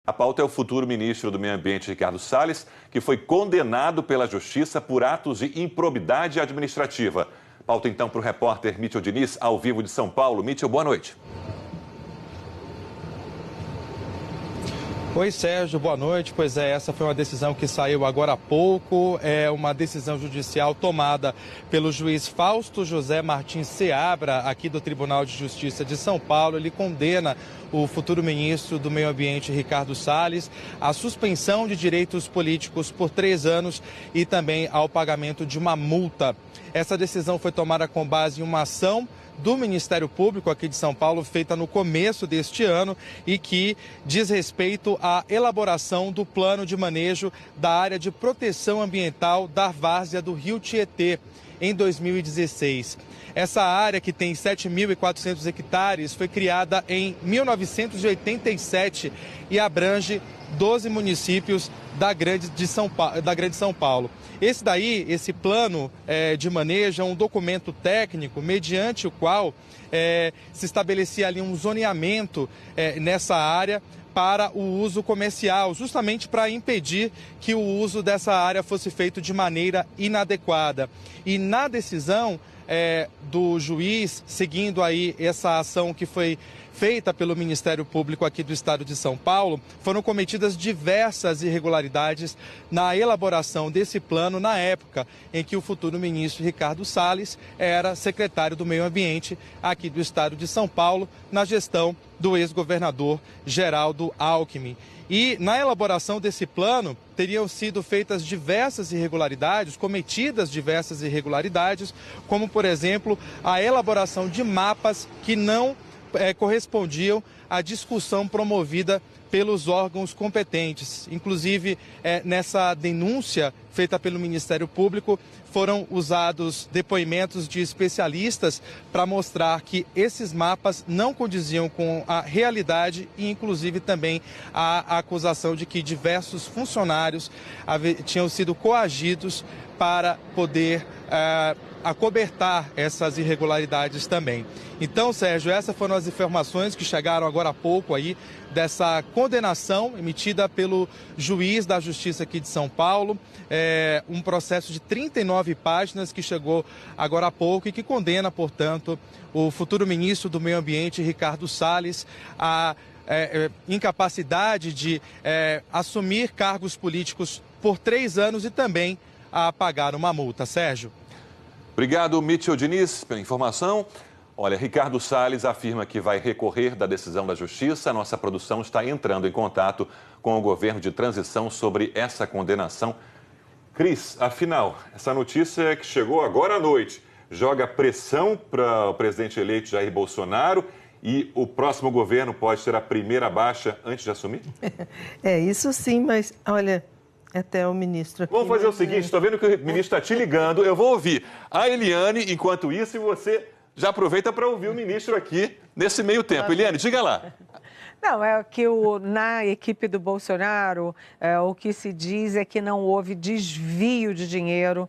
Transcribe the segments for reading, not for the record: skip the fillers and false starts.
A pauta é o futuro ministro do Meio Ambiente, Ricardo Salles, que foi condenado pela Justiça por atos de improbidade administrativa. Pauta então para o repórter Mitchell Diniz, ao vivo de São Paulo. Mitchell, boa noite. Oi, Sérgio, boa noite. Pois é, essa foi uma decisão que saiu agora há pouco. É uma decisão judicial tomada pelo juiz Fausto José Martins Seabra, aqui do Tribunal de Justiça de São Paulo. Ele condena o futuro ministro do Meio Ambiente, Ricardo Salles, à suspensão de direitos políticos por 3 anos e também ao pagamento de uma multa. Essa decisão foi tomada com base em uma ação do Ministério Público aqui de São Paulo, feita no começo deste ano e que diz respeito à elaboração do plano de manejo da área de proteção ambiental da várzea do Rio Tietê em 2016. Essa área, que tem 7.400 hectares, foi criada em 1987 e abrange 12 municípios da Grande São Paulo. Esse plano de manejo é um documento técnico mediante o qual se estabelecia ali um zoneamento nessa área para o uso comercial, justamente para impedir que o uso dessa área fosse feito de maneira inadequada. E na decisão do juiz, seguindo aí essa ação que foi feita pelo Ministério Público aqui do Estado de São Paulo, foram cometidas diversas irregularidades na elaboração desse plano na época em que o futuro ministro Ricardo Salles era secretário do Meio Ambiente aqui do Estado de São Paulo, na gestão do ex-governador Geraldo Alckmin. E na elaboração desse plano teriam sido feitas diversas irregularidades, cometidas diversas irregularidades, como, por exemplo, a elaboração de mapas que não correspondiam à discussão promovida pelos órgãos competentes. Inclusive, nessa denúncia feita pelo Ministério Público, foram usados depoimentos de especialistas para mostrar que esses mapas não condiziam com a realidade e, inclusive, também a acusação de que diversos funcionários tinham sido coagidos para poder acobertar essas irregularidades também. Então, Sérgio, essas foram as informações que chegaram agora há pouco aí dessa condenação emitida pelo juiz da Justiça aqui de São Paulo, um processo de 39 páginas que chegou agora há pouco e que condena, portanto, o futuro ministro do Meio Ambiente, Ricardo Salles, a incapacidade de assumir cargos políticos por 3 anos e também a pagar uma multa. Sérgio. Obrigado, Mitchell Diniz, pela informação. Olha, Ricardo Salles afirma que vai recorrer da decisão da Justiça. A nossa produção está entrando em contato com o governo de transição sobre essa condenação. Cris, afinal, essa notícia que chegou agora à noite joga pressão para o presidente eleito Jair Bolsonaro e o próximo governo pode ter a primeira baixa antes de assumir? Isso sim, mas olha, até o ministro aqui... Vamos fazer o seguinte, estou vendo que o ministro está te ligando, eu vou ouvir a Eliane enquanto isso e você já aproveita para ouvir o ministro aqui nesse meio tempo. Eliane, diga lá. Não, é que na equipe do Bolsonaro, o que se diz é que não houve desvio de dinheiro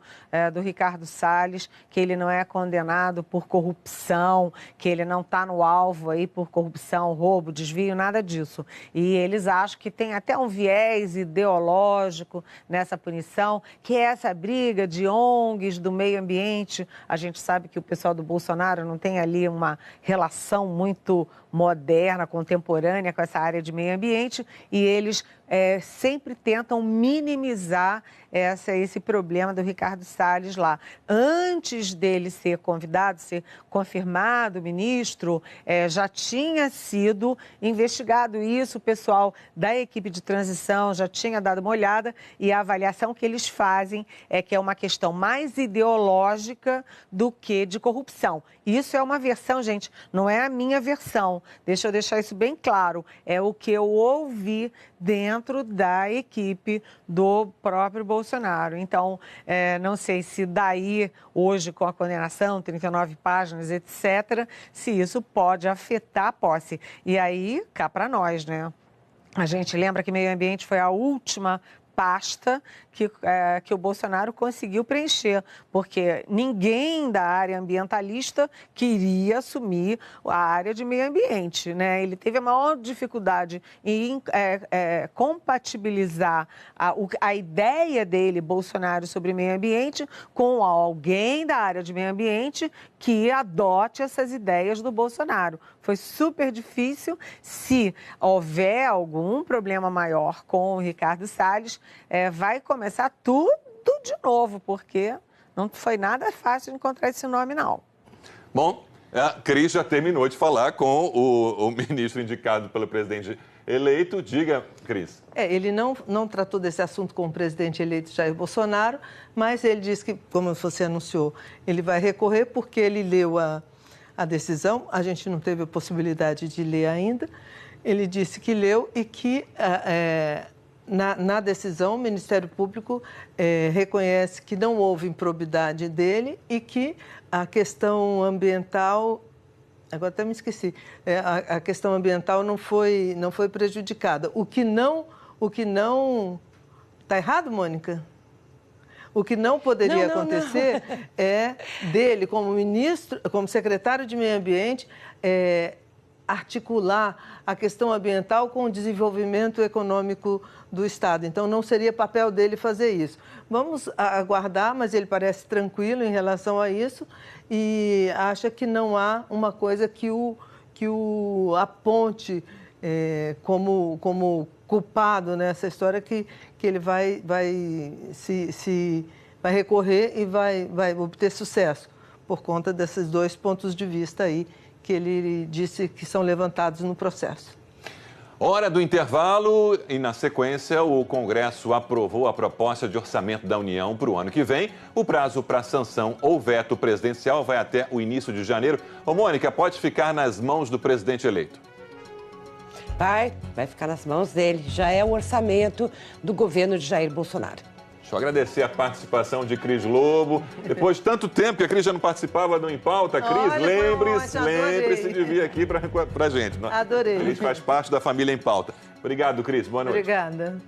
do Ricardo Salles, que ele não é condenado por corrupção, que ele não está no alvo aí por corrupção, roubo, desvio, nada disso. E eles acham que tem até um viés ideológico nessa punição, que é essa briga de ONGs do meio ambiente. A gente sabe que o pessoal do Bolsonaro não tem ali uma relação muito moderna, contemporânea com essa área de meio ambiente e eles sempre tentam minimizar esse problema do Ricardo Salles lá. Antes dele ser convidado, ser confirmado ministro, já tinha sido investigado isso, o pessoal da equipe de transição já tinha dado uma olhada e a avaliação que eles fazem é que é uma questão mais ideológica do que de corrupção. Isso é uma versão, gente, não é a minha versão. Deixa eu deixar isso bem claro. É o que eu ouvi dentro da equipe do próprio Bolsonaro. Então, não sei se daí, hoje, com a condenação, 39 páginas, etc., se isso pode afetar a posse. E aí, cá para nós, né? A gente lembra que meio ambiente foi a última pasta que o Bolsonaro conseguiu preencher, porque ninguém da área ambientalista queria assumir a área de meio ambiente, né? Ele teve a maior dificuldade em compatibilizar a ideia dele, Bolsonaro, sobre meio ambiente, com alguém da área de meio ambiente que adote essas ideias do Bolsonaro. Foi super difícil. Se houver algum problema maior com o Ricardo Salles, vai começar tudo de novo, porque não foi nada fácil de encontrar esse nome, não. Bom, a Cris já terminou de falar com o ministro indicado pelo presidente eleito. Diga, Cris. Ele não tratou desse assunto com o presidente eleito Jair Bolsonaro, mas ele disse que, como você anunciou, ele vai recorrer porque ele leu a decisão. A gente não teve a possibilidade de ler ainda. Ele disse que leu e que na decisão o Ministério Público reconhece que não houve improbidade dele e que a questão ambiental... Agora até me esqueci. A questão ambiental não foi prejudicada. O que não... Está errado, Mônica? O que não poderia acontecer é dele, como ministro, como secretário de Meio Ambiente, articular a questão ambiental com o desenvolvimento econômico do Estado. Então, não seria papel dele fazer isso. Vamos aguardar, mas ele parece tranquilo em relação a isso e acha que não há uma coisa que o aponte como culpado nessa história, que ele vai recorrer e vai obter sucesso por conta desses dois pontos de vista aí que ele disse que são levantados no processo. Hora do intervalo e, na sequência, o Congresso aprovou a proposta de orçamento da União para o ano que vem. O prazo para sanção ou veto presidencial vai até o início de janeiro. Ô, Mônica, pode ficar nas mãos do presidente eleito? Vai ficar nas mãos dele. Já é o orçamento do governo de Jair Bolsonaro. Deixa eu agradecer a participação de Cris Lobo. Depois de tanto tempo que a Cris já não participava do Em Pauta. Cris, lembre-se de vir aqui pra gente. Adorei. A Cris faz parte da família Em Pauta. Obrigado, Cris. Boa noite. Obrigada.